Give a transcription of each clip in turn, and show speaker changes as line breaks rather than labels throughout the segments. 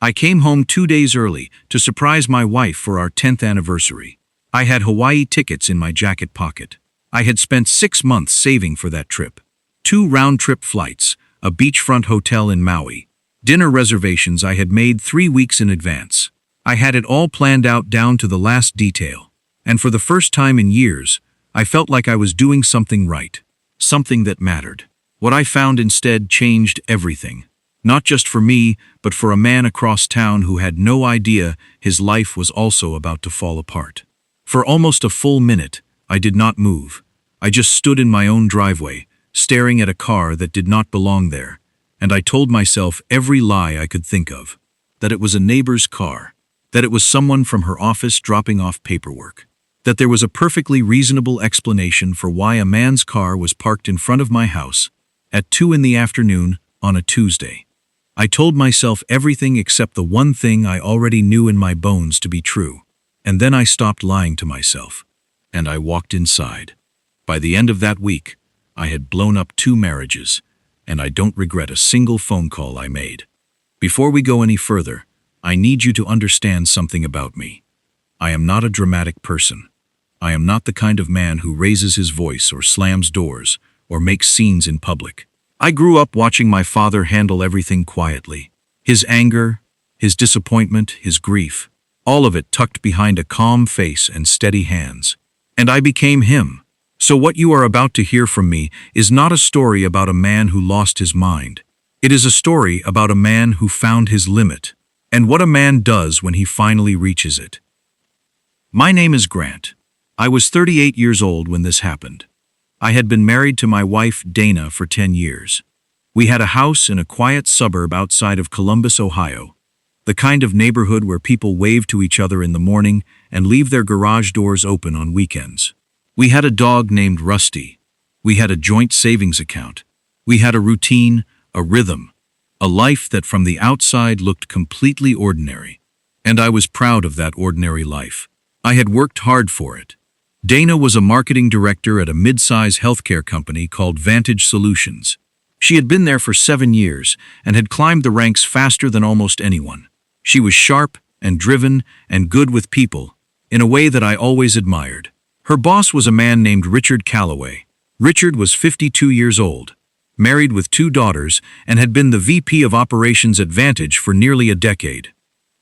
I came home 2 days early to surprise my wife for our 10th anniversary. I had Hawaii tickets in my jacket pocket. I had spent 6 months saving for that trip. 2 round-trip flights, a beachfront hotel in Maui, dinner reservations I had made 3 weeks in advance. I had it all planned out down to the last detail. And for the first time in years, I felt like I was doing something right. Something that mattered. What I found instead changed everything. Not just for me, but for a man across town who had no idea his life was also about to fall apart. For almost a full minute, I did not move. I just stood in my own driveway, staring at a car that did not belong there, and I told myself every lie I could think of. That it was a neighbor's car. That it was someone from her office dropping off paperwork. That there was a perfectly reasonable explanation for why a man's car was parked in front of my house at 2 in the afternoon on a Tuesday. I told myself everything except the one thing I already knew in my bones to be true. And then I stopped lying to myself. And I walked inside. By the end of that week, I had blown up 2 marriages, and I don't regret a single phone call I made. Before we go any further, I need you to understand something about me. I am not a dramatic person. I am not the kind of man who raises his voice or slams doors or makes scenes in public. I grew up watching my father handle everything quietly. His anger, his disappointment, his grief, all of it tucked behind a calm face and steady hands. And I became him. So what you are about to hear from me is not a story about a man who lost his mind. It is a story about a man who found his limit, and what a man does when he finally reaches it. My name is Grant. I was 38 years old when this happened. I had been married to my wife, Dana, for 10 years. We had a house in a quiet suburb outside of Columbus, Ohio, the kind of neighborhood where people wave to each other in the morning and leave their garage doors open on weekends. We had a dog named Rusty. We had a joint savings account. We had a routine, a rhythm, a life that from the outside looked completely ordinary. And I was proud of that ordinary life. I had worked hard for it. Dana was a marketing director at a mid-size healthcare company called Vantage Solutions. She had been there for 7 years and had climbed the ranks faster than almost anyone. She was sharp and driven and good with people, in a way that I always admired. Her boss was a man named Richard Calloway. Richard was 52 years old, married with 2 daughters, and had been the VP of operations at Vantage for nearly a decade.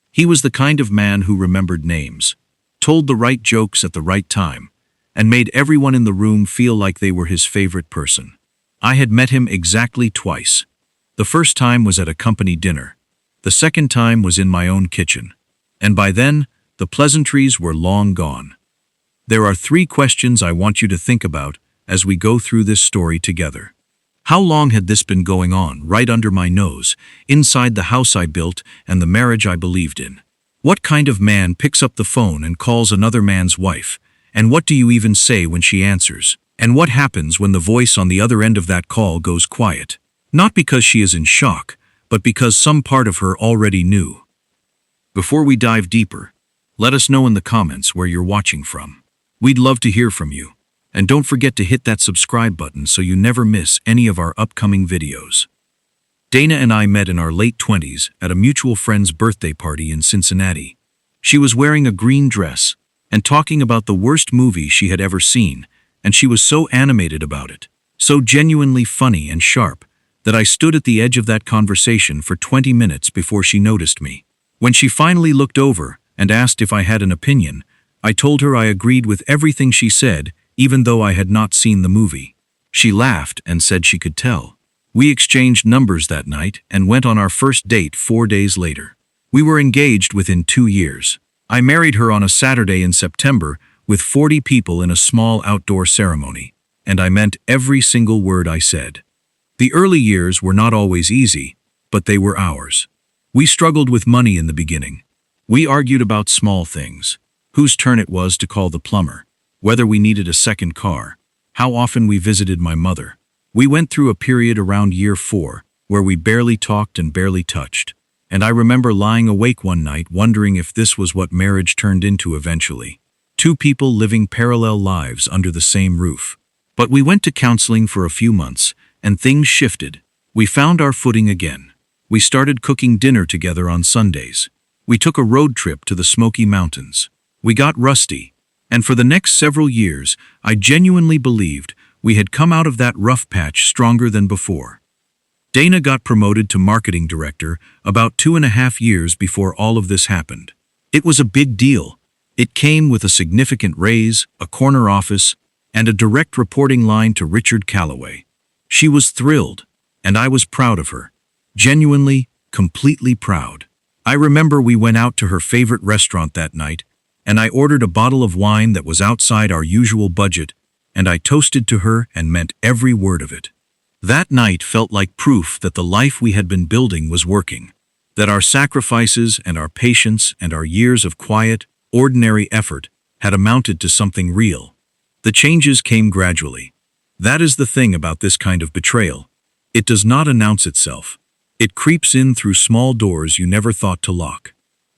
He was the kind of man who remembered names, told the right jokes at the right time, and made everyone in the room feel like they were his favorite person. I had met him exactly twice. The first time was at a company dinner. The second time was in my own kitchen. And by then, the pleasantries were long gone. There are 3 questions I want you to think about as we go through this story together. How long had this been going on right under my nose, inside the house I built and the marriage I believed in? What kind of man picks up the phone and calls another man's wife? And what do you even say when she answers? And what happens when the voice on the other end of that call goes quiet? Not because she is in shock, but because some part of her already knew. Before we dive deeper, let us know in the comments where you're watching from. We'd love to hear from you. And don't forget to hit that subscribe button so you never miss any of our upcoming videos. Dana and I met in our late 20s at a mutual friend's birthday party in Cincinnati. She was wearing a green dress and talking about the worst movie she had ever seen, and she was so animated about it, so genuinely funny and sharp, that I stood at the edge of that conversation for 20 minutes before she noticed me. When she finally looked over and asked if I had an opinion, I told her I agreed with everything she said, even though I had not seen the movie. She laughed and said she could tell. We exchanged numbers that night and went on our first date 4 days later. We were engaged within 2 years. I married her on a Saturday in September with 40 people in a small outdoor ceremony, and I meant every single word I said. The early years were not always easy, but they were ours. We struggled with money in the beginning. We argued about small things, whose turn it was to call the plumber, whether we needed a second car, how often we visited my mother. We went through a period around year 4 where we barely talked and barely touched, and I remember lying awake one night wondering if this was what marriage turned into eventually. 2 people living parallel lives under the same roof. But we went to counseling for a few months, and things shifted. We found our footing again. We started cooking dinner together on Sundays. We took a road trip to the Smoky Mountains. We got rusty, and for the next several years, I genuinely believed we had come out of that rough patch stronger than before. Dana got promoted to marketing director about 2.5 years before all of this happened. It was a big deal. It came with a significant raise, a corner office, and a direct reporting line to Richard Calloway. She was thrilled, and I was proud of her. Genuinely, completely proud. I remember we went out to her favorite restaurant that night, and I ordered a bottle of wine that was outside our usual budget, and I toasted to her and meant every word of it. That night felt like proof that the life we had been building was working, that our sacrifices and our patience and our years of quiet, ordinary effort had amounted to something real. The changes came gradually. That is the thing about this kind of betrayal. It does not announce itself. It creeps in through small doors you never thought to lock.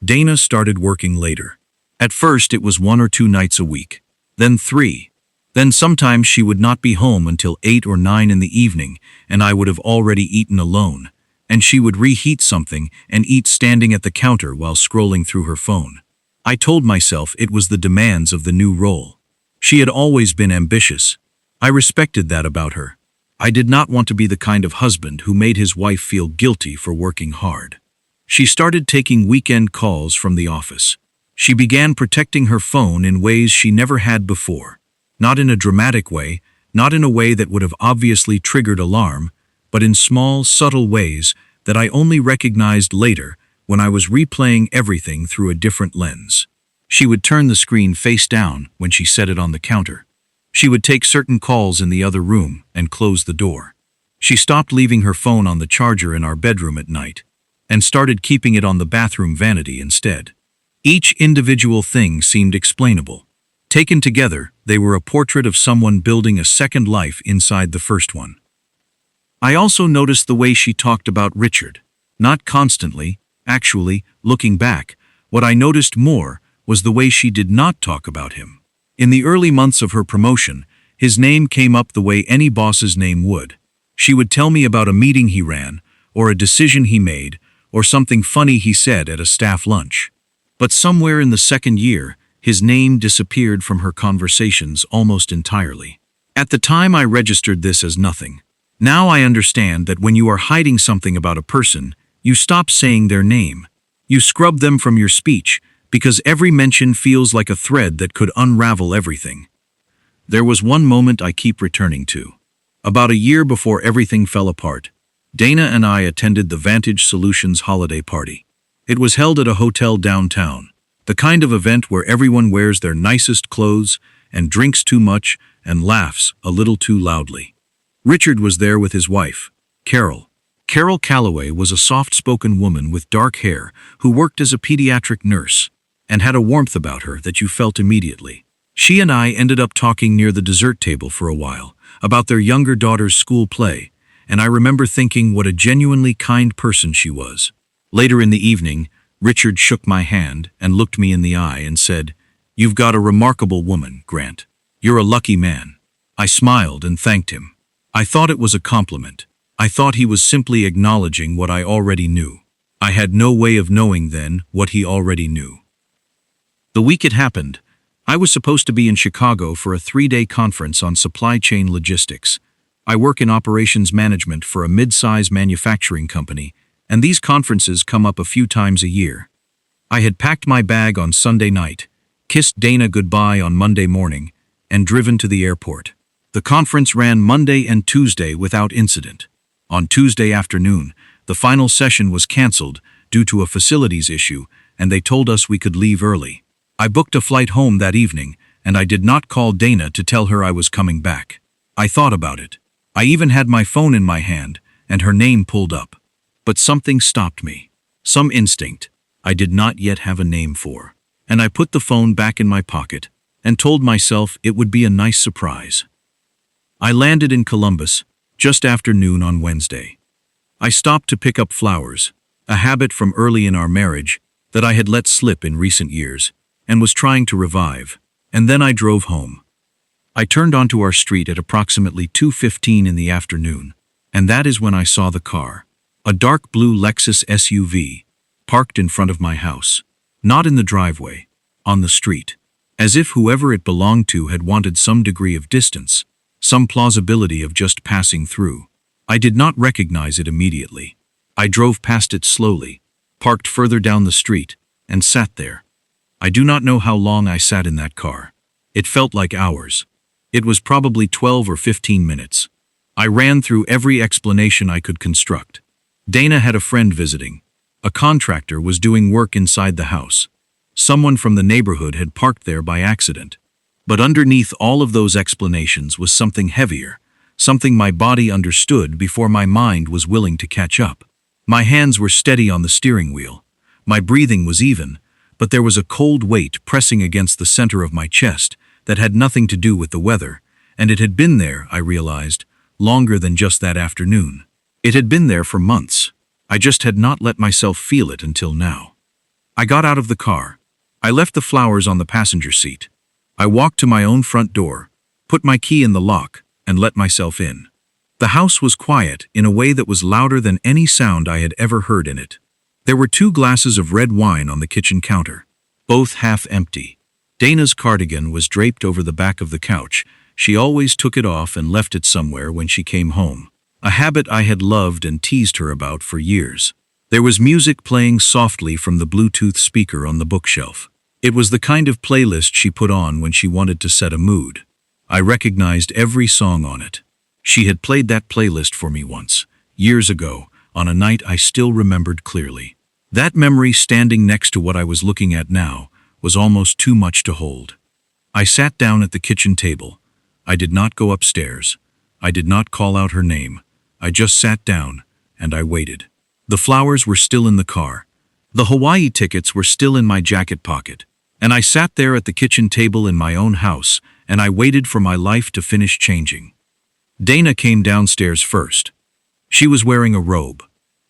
Dana started working later. At first it was 1 or 2 nights a week, then 3. Then sometimes she would not be home until 8 or 9 in the evening, and I would have already eaten alone, and she would reheat something and eat standing at the counter while scrolling through her phone. I told myself it was the demands of the new role. She had always been ambitious. I respected that about her. I did not want to be the kind of husband who made his wife feel guilty for working hard. She started taking weekend calls from the office. She began protecting her phone in ways she never had before. Not in a dramatic way, not in a way that would have obviously triggered alarm, but in small, subtle ways that I only recognized later when I was replaying everything through a different lens. She would turn the screen face down when she set it on the counter. She would take certain calls in the other room and close the door. She stopped leaving her phone on the charger in our bedroom at night and started keeping it on the bathroom vanity instead. Each individual thing seemed explainable. Taken together, they were a portrait of someone building a second life inside the first one. I also noticed the way she talked about Richard. Not constantly, actually, looking back, what I noticed more was the way she did not talk about him. In the early months of her promotion, his name came up the way any boss's name would. She would tell me about a meeting he ran, or a decision he made, or something funny he said at a staff lunch. But somewhere in the second year, his name disappeared from her conversations almost entirely. At the time I registered this as nothing. Now I understand that when you are hiding something about a person, you stop saying their name. You scrub them from your speech, because every mention feels like a thread that could unravel everything. There was one moment I keep returning to. About a year before everything fell apart, Dana and I attended the Vantage Solutions holiday party. It was held at a hotel downtown, the kind of event where everyone wears their nicest clothes and drinks too much and laughs a little too loudly. Richard was there with his wife, Carol. Carol Calloway was a soft-spoken woman with dark hair who worked as a pediatric nurse and had a warmth about her that you felt immediately. She and I ended up talking near the dessert table for a while about their younger daughter's school play, and I remember thinking what a genuinely kind person she was. Later in the evening, Richard shook my hand and looked me in the eye and said, "You've got a remarkable woman, Grant. You're a lucky man." I smiled and thanked him. I thought it was a compliment. I thought he was simply acknowledging what I already knew. I had no way of knowing then what he already knew. The week it happened, I was supposed to be in Chicago for a 3-day conference on supply chain logistics. I work in operations management for a mid-size manufacturing company, and these conferences come up a few times a year. I had packed my bag on Sunday night, kissed Dana goodbye on Monday morning, and driven to the airport. The conference ran Monday and Tuesday without incident. On Tuesday afternoon, the final session was canceled due to a facilities issue, and they told us we could leave early. I booked a flight home that evening, and I did not call Dana to tell her I was coming back. I thought about it. I even had my phone in my hand, and her name pulled up. But something stopped me. Some instinct I did not yet have a name for. And I put the phone back in my pocket and told myself it would be a nice surprise. I landed in Columbus just after noon on Wednesday. I stopped to pick up flowers, a habit from early in our marriage that I had let slip in recent years and was trying to revive, and then I drove home. I turned onto our street at approximately 2:15 in the afternoon, and that is when I saw the car. A dark blue Lexus SUV, parked in front of my house. Not in the driveway, on the street. As if whoever it belonged to had wanted some degree of distance, some plausibility of just passing through. I did not recognize it immediately. I drove past it slowly, parked further down the street, and sat there. I do not know how long I sat in that car. It felt like hours. It was probably 12 or 15 minutes. I ran through every explanation I could construct. Dana had a friend visiting. A contractor was doing work inside the house. Someone from the neighborhood had parked there by accident. But underneath all of those explanations was something heavier, something my body understood before my mind was willing to catch up. My hands were steady on the steering wheel. My breathing was even, but there was a cold weight pressing against the center of my chest that had nothing to do with the weather, and it had been there, I realized, longer than just that afternoon. It had been there for months. I just had not let myself feel it until now. I got out of the car. I left the flowers on the passenger seat. I walked to my own front door, put my key in the lock, and let myself in. The house was quiet in a way that was louder than any sound I had ever heard in it. There were 2 glasses of red wine on the kitchen counter, both half empty. Dana's cardigan was draped over the back of the couch. She always took it off and left it somewhere when she came home, a habit I had loved and teased her about for years. There was music playing softly from the Bluetooth speaker on the bookshelf. It was the kind of playlist she put on when she wanted to set a mood. I recognized every song on it. She had played that playlist for me once, years ago, on a night I still remembered clearly. That memory, standing next to what I was looking at now, was almost too much to hold. I sat down at the kitchen table. I did not go upstairs. I did not call out her name. I just sat down, and I waited. The flowers were still in the car. The Hawaii tickets were still in my jacket pocket. And I sat there at the kitchen table in my own house, and I waited for my life to finish changing. Dana came downstairs first. She was wearing a robe.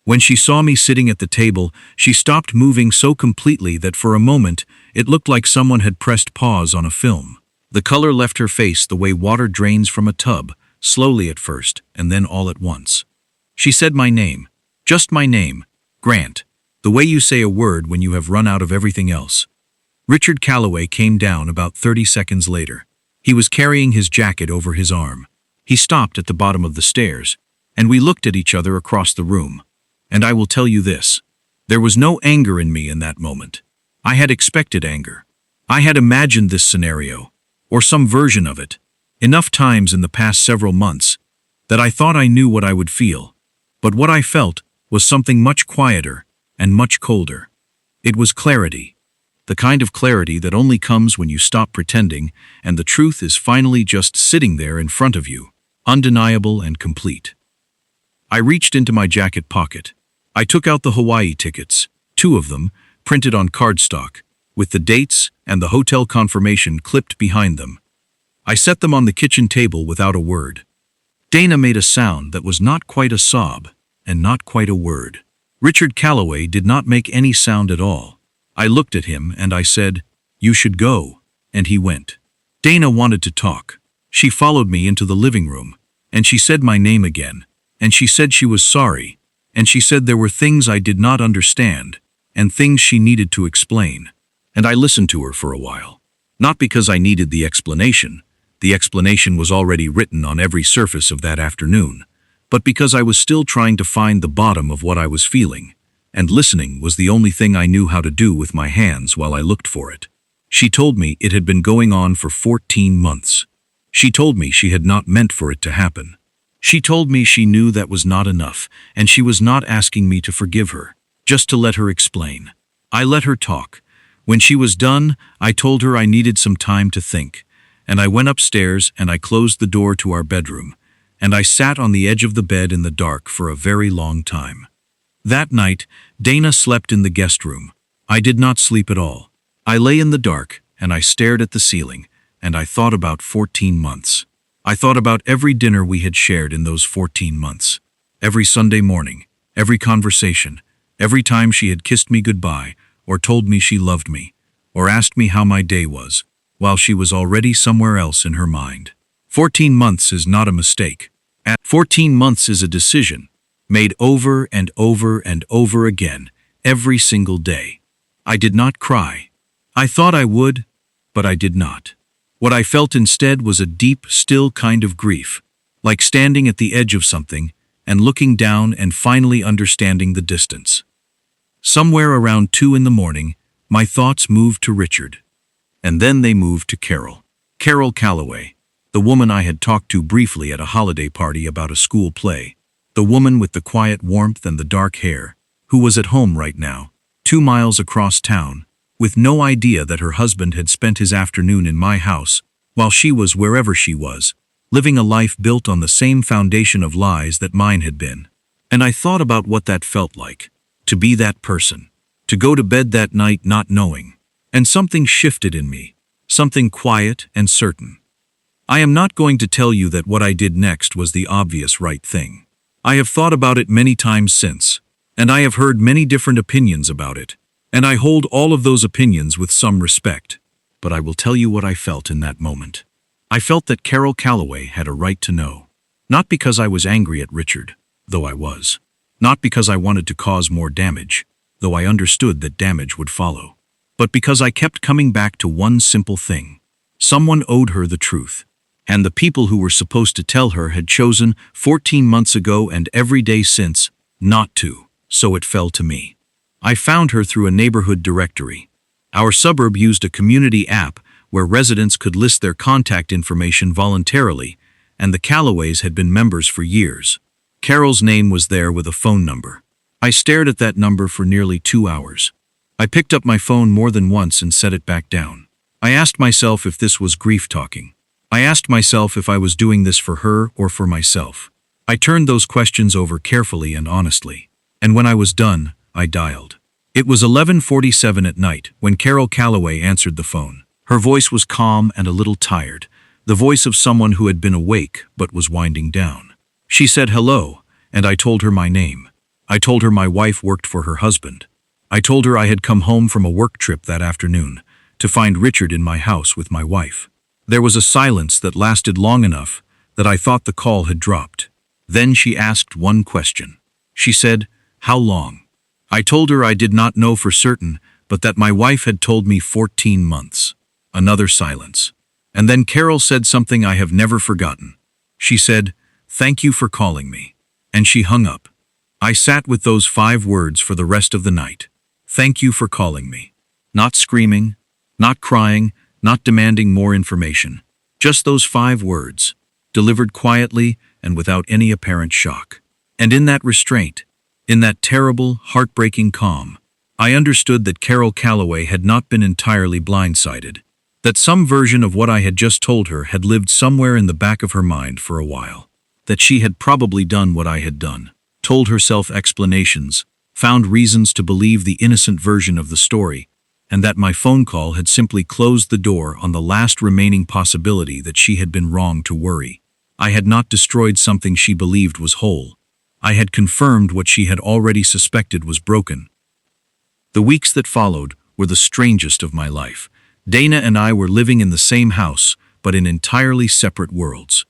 When she saw me sitting at the table, she stopped moving so completely that for a moment it looked like someone had pressed pause on a film. The color left her face the way water drains from a tub, slowly at first, and then all at once. She said my name, just my name, Grant, the way you say a word when you have run out of everything else. Richard Calloway came down about 30 seconds later. He was carrying his jacket over his arm. He stopped at the bottom of the stairs, and we looked at each other across the room. And I will tell you this, there was no anger in me in that moment. I had expected anger. I had imagined this scenario, or some version of it, enough times in the past several months that I thought I knew what I would feel. But what I felt was something much quieter and much colder. It was clarity. The kind of clarity that only comes when you stop pretending and the truth is finally just sitting there in front of you, undeniable and complete. I reached into my jacket pocket. I took out the Hawaii tickets, 2 of them, printed on cardstock, with the dates and the hotel confirmation clipped behind them. I set them on the kitchen table without a word. Dana made a sound that was not quite a sob and not quite a word. Richard Calloway did not make any sound at all. I looked at him and I said, "You should go," and he went. Dana wanted to talk. She followed me into the living room, and she said my name again, and she said she was sorry, and she said there were things I did not understand, and things she needed to explain. And I listened to her for a while. Not because I needed the explanation was already written on every surface of that afternoon, but because I was still trying to find the bottom of what I was feeling. And listening was the only thing I knew how to do with my hands while I looked for it. She told me it had been going on for 14 months. She told me she had not meant for it to happen. She told me she knew that was not enough, and she was not asking me to forgive her, just to let her explain. I let her talk. When she was done, I told her I needed some time to think, and I went upstairs and I closed the door to our bedroom, and I sat on the edge of the bed in the dark for a very long time. That night, Dana slept in the guest room. I did not sleep at all. I lay in the dark, and I stared at the ceiling, and I thought about 14 months. I thought about every dinner we had shared in those 14 months. Every Sunday morning, every conversation, every time she had kissed me goodbye, or told me she loved me, or asked me how my day was, while she was already somewhere else in her mind. 14 months is not a mistake. 14 months is a decision. made over and over and over again, every single day. I did not cry. I thought I would, but I did not. What I felt instead was a deep, still kind of grief, like standing at the edge of something and looking down and finally understanding the distance. Somewhere around 2 in the morning, my thoughts moved to Richard. And then they moved to Carol. Carol Calloway, the woman I had talked to briefly at a holiday party about a school play. The woman with the quiet warmth and the dark hair, who was at home right now, 2 miles across town, with no idea that her husband had spent his afternoon in my house, while she was wherever she was, living a life built on the same foundation of lies that mine had been. And I thought about what that felt like, to be that person, to go to bed that night not knowing. And something shifted in me, something quiet and certain. I am not going to tell you that what I did next was the obvious right thing. I have thought about it many times since, and I have heard many different opinions about it, and I hold all of those opinions with some respect. But I will tell you what I felt in that moment. I felt that Carol Calloway had a right to know. Not because I was angry at Richard, though I was. Not because I wanted to cause more damage, though I understood that damage would follow. But because I kept coming back to one simple thing. Someone owed her the truth. And the people who were supposed to tell her had chosen 14 months ago and every day since not to, so it fell to me. I found her through a neighborhood directory. Our suburb used a community app where residents could list their contact information voluntarily, and the Calloways had been members for years. Carol's name was there with a phone number. I stared at that number for nearly 2 hours. I picked up my phone more than once and set it back down. I asked myself if this was grief talking. I asked myself if I was doing this for her or for myself. I turned those questions over carefully and honestly. And when I was done, I dialed. It was 11:47 at night when Carol Calloway answered the phone. Her voice was calm and a little tired, the voice of someone who had been awake but was winding down. She said hello, and I told her my name. I told her my wife worked for her husband. I told her I had come home from a work trip that afternoon to find Richard in my house with my wife. There was a silence that lasted long enough that I thought the call had dropped. Then she asked one question. She said, "How long?" I told her I did not know for certain, but that my wife had told me 14 months. Another silence. And then Carol said something I have never forgotten. She said, "Thank you for calling me." And she hung up. I sat with those 5 words for the rest of the night. Thank you for calling me. Not screaming, not crying, not demanding more information. Just those 5 words, delivered quietly and without any apparent shock. And in that restraint, in that terrible, heartbreaking calm, I understood that Carol Calloway had not been entirely blindsided, that some version of what I had just told her had lived somewhere in the back of her mind for a while, that she had probably done what I had done, told herself explanations, found reasons to believe the innocent version of the story, and that my phone call had simply closed the door on the last remaining possibility that she had been wrong to worry. I had not destroyed something she believed was whole. I had confirmed what she had already suspected was broken. The weeks that followed were the strangest of my life. Dana and I were living in the same house, but in entirely separate worlds.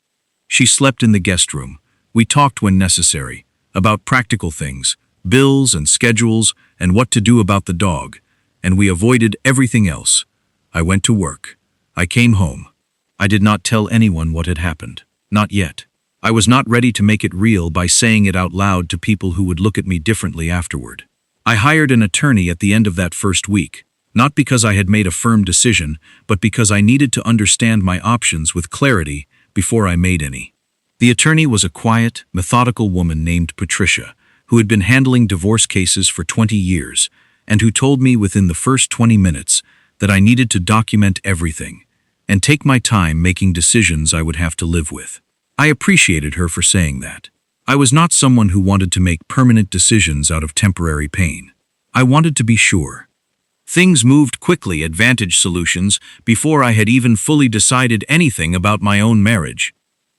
She slept in the guest room. We talked when necessary, about practical things, bills and schedules, and what to do about the dog, and we avoided everything else. I went to work. I came home. I did not tell anyone what had happened. Not yet. I was not ready to make it real by saying it out loud to people who would look at me differently afterward. I hired an attorney at the end of that first week, not because I had made a firm decision, but because I needed to understand my options with clarity before I made any. The attorney was a quiet, methodical woman named Patricia, who had been handling divorce cases for 20 years, and who told me within the first 20 minutes that I needed to document everything and take my time making decisions I would have to live with. I appreciated her for saying that. I was not someone who wanted to make permanent decisions out of temporary pain. I wanted to be sure. Things moved quickly at Vantage Solutions before I had even fully decided anything about my own marriage.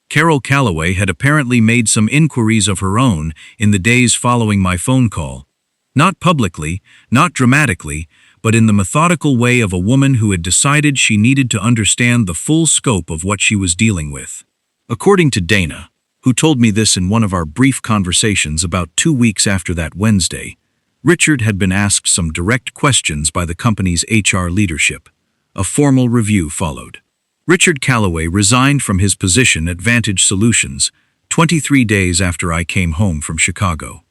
Carol Calloway had apparently made some inquiries of her own in the days following my phone call. Not publicly, not dramatically, but in the methodical way of a woman who had decided she needed to understand the full scope of what she was dealing with. According to Dana, who told me this in one of our brief conversations about 2 weeks after that Wednesday. Richard had been asked some direct questions by the company's HR leadership. A formal review followed. Richard Calloway resigned from his position at Vantage Solutions 23 days after I came home from Chicago.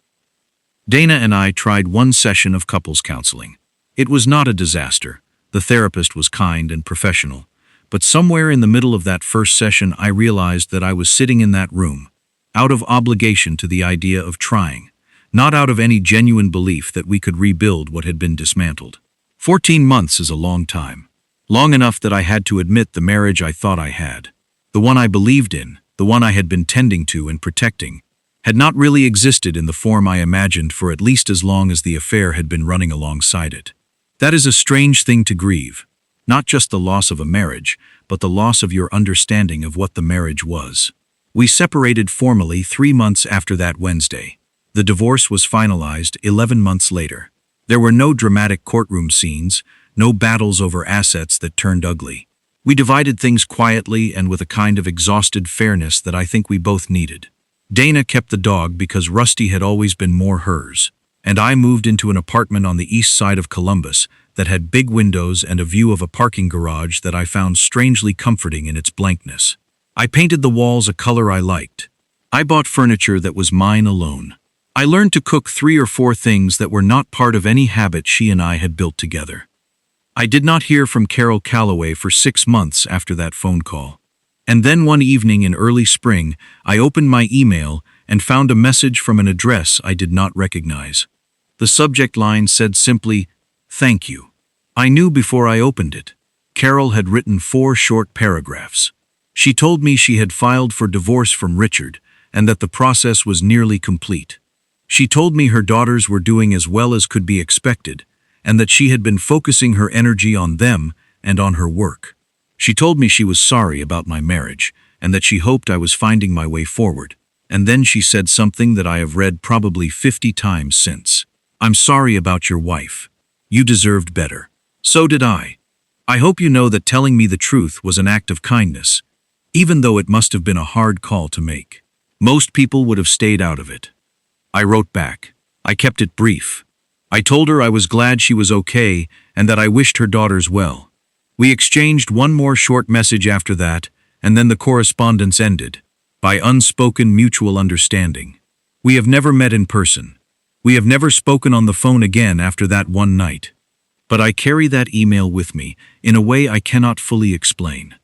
Dana and I tried one session of couples counseling. It was not a disaster. The therapist was kind and professional. But somewhere in the middle of that first session, I realized that I was sitting in that room, out of obligation to the idea of trying, not out of any genuine belief that we could rebuild what had been dismantled. 14 months is a long time. Long enough that I had to admit the marriage I thought I had, the one I believed in, the one I had been tending to and protecting, had not really existed in the form I imagined for at least as long as the affair had been running alongside it. That is a strange thing to grieve. Not just the loss of a marriage, but the loss of your understanding of what the marriage was. We separated formally 3 months after that Wednesday. The divorce was finalized 11 months later. There were no dramatic courtroom scenes, no battles over assets that turned ugly. We divided things quietly and with a kind of exhausted fairness that I think we both needed. Dana kept the dog because Rusty had always been more hers, and I moved into an apartment on the east side of Columbus that had big windows and a view of a parking garage that I found strangely comforting in its blankness. I painted the walls a color I liked. I bought furniture that was mine alone. I learned to cook 3 or 4 things that were not part of any habit she and I had built together. I did not hear from Carol Calloway for 6 months after that phone call. And then one evening in early spring, I opened my email and found a message from an address I did not recognize. The subject line said simply, "Thank you." I knew before I opened it. Carol had written 4 short paragraphs. She told me she had filed for divorce from Richard and that the process was nearly complete. She told me her daughters were doing as well as could be expected and that she had been focusing her energy on them and on her work. She told me she was sorry about my marriage and that she hoped I was finding my way forward. And then she said something that I have read probably 50 times since. "I'm sorry about your wife. You deserved better." So did I. I hope you know that telling me the truth was an act of kindness, even though it must have been a hard call to make. Most people would have stayed out of it. I wrote back. I kept it brief. I told her I was glad she was okay and that I wished her daughters well. We exchanged one more short message after that, and then the correspondence ended, by unspoken mutual understanding. We have never met in person. We have never spoken on the phone again after that one night. But I carry that email with me in a way I cannot fully explain.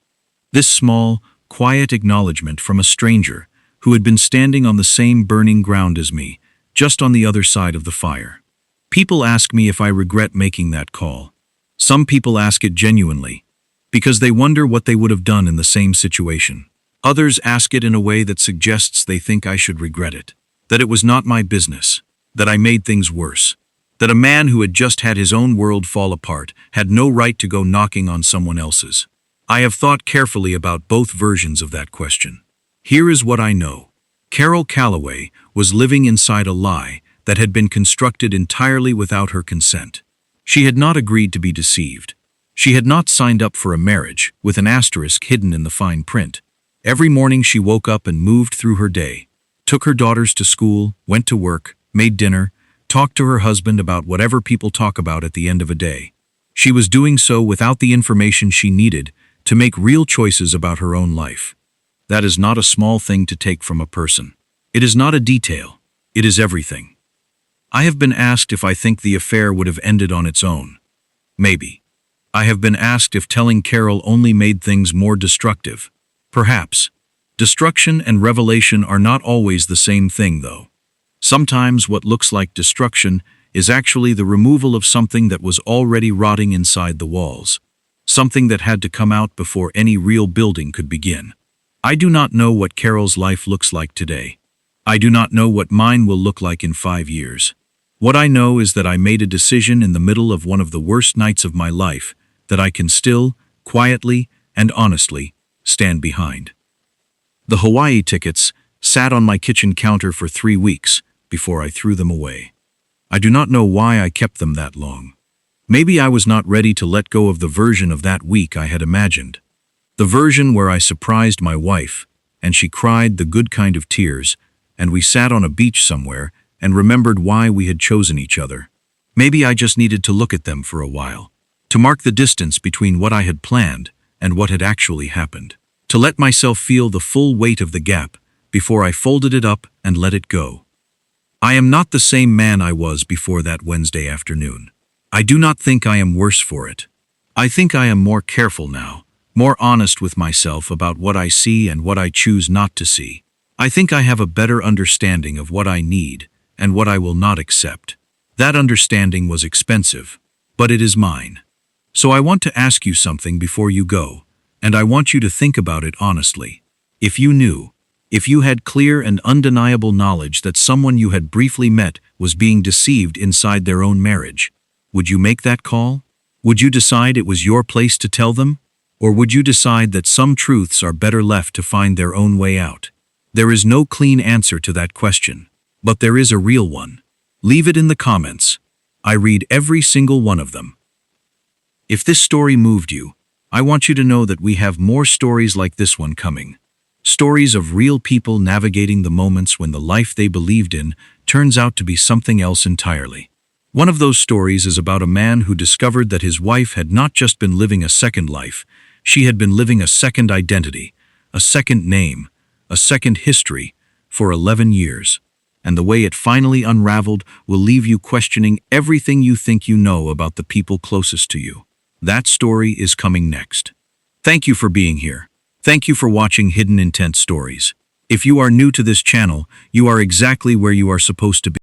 This small, quiet acknowledgement from a stranger who had been standing on the same burning ground as me, just on the other side of the fire. People ask me if I regret making that call. Some people ask it genuinely, because they wonder what they would have done in the same situation. Others ask it in a way that suggests they think I should regret it, that it was not my business, that I made things worse, that a man who had just had his own world fall apart had no right to go knocking on someone else's. I have thought carefully about both versions of that question. Here is what I know. Carol Calloway was living inside a lie that had been constructed entirely without her consent. She had not agreed to be deceived. She had not signed up for a marriage with an asterisk hidden in the fine print. Every morning she woke up and moved through her day, took her daughters to school, went to work, made dinner, talked to her husband about whatever people talk about at the end of a day. She was doing so without the information she needed to make real choices about her own life. That is not a small thing to take from a person. It is not a detail. It is everything. I have been asked if I think the affair would have ended on its own. Maybe. I have been asked if telling Carol only made things more destructive. Perhaps. Destruction and revelation are not always the same thing, though. Sometimes what looks like destruction is actually the removal of something that was already rotting inside the walls, something that had to come out before any real building could begin. I do not know what Carol's life looks like today. I do not know what mine will look like in 5 years. What I know is that I made a decision in the middle of one of the worst nights of my life that I can still, quietly and honestly, stand behind. The Hawaii tickets sat on my kitchen counter for 3 weeks before I threw them away. I do not know why I kept them that long. Maybe I was not ready to let go of the version of that week I had imagined. The version where I surprised my wife, and she cried the good kind of tears, and we sat on a beach somewhere and remembered why we had chosen each other. Maybe I just needed to look at them for a while, to mark the distance between what I had planned and what had actually happened, to let myself feel the full weight of the gap before I folded it up and let it go. I am not the same man I was before that Wednesday afternoon. I do not think I am worse for it. I think I am more careful now, more honest with myself about what I see and what I choose not to see. I think I have a better understanding of what I need and what I will not accept. That understanding was expensive, but it is mine. So I want to ask you something before you go, and I want you to think about it honestly. If you had clear and undeniable knowledge that someone you had briefly met was being deceived inside their own marriage, would you make that call? Would you decide it was your place to tell them? Or would you decide that some truths are better left to find their own way out? There is no clean answer to that question, but there is a real one. Leave it in the comments. I read every single one of them. If this story moved you, I want you to know that we have more stories like this one coming. Stories of real people navigating the moments when the life they believed in turns out to be something else entirely. One of those stories is about a man who discovered that his wife had not just been living a second life, she had been living a second identity, a second name, a second history, for 11 years. And the way it finally unraveled will leave you questioning everything you think you know about the people closest to you. That story is coming next. Thank you for being here. Thank you for watching Hidden Intent Stories. If you are new to this channel, you are exactly where you are supposed to be.